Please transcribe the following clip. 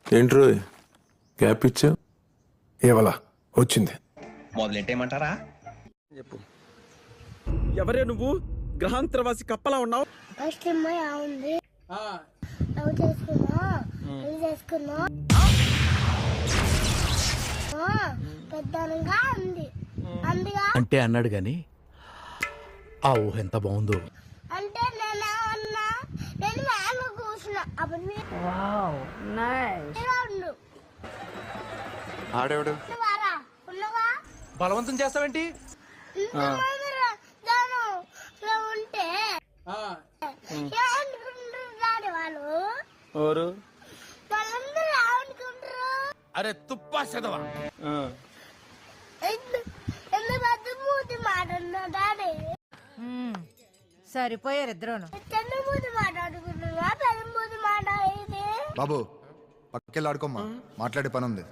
ఏంట్రో gap ఇచ్చా ఏవలా వచ్చింది. మొదలెట్టేయమంటారా? చెప్పు. ఎవరే నువ్వు? గ్రహాంతరవాసి కప్పలా ఉన్నావు. ఫస్ట్ అమ్మాయి ఉంది లవ్ చేసుకున్నా పెళ్లి చేసుకున్నా పెద్దగా ఉంది అందుగా అంటే అన్నాడు గాని ఆ ఊహ ఎంత బాగుందో. అంటే నేనేమన్నా నేను మ్యాన్గా కూర్చున్నా అప్పుడు ఉండు ఆడేవాడు వారా ఉన్నవా బలవంతం చేస్తావేంటి? ఇంతమంది దానిలో ఉంటే ఏమనుకుంటారు వాళ్ళు ఎవరు? వాళ్ళందరూ ఏమనుకుంటారు? అరే తుప్పా చదవా. ఎంత పెద్ద మూతి మాట్లాడుతున్నా డాడీ సరిపోయారు ఇద్దరును. చిన్న మూతి మాట్లాడుకుంటున్నా పెద్ద మూతి మాట్లాడేది బాబు పక్కెళ్ళి ఆడుకోమ్మా, మాట్లాడే పని ఉంది.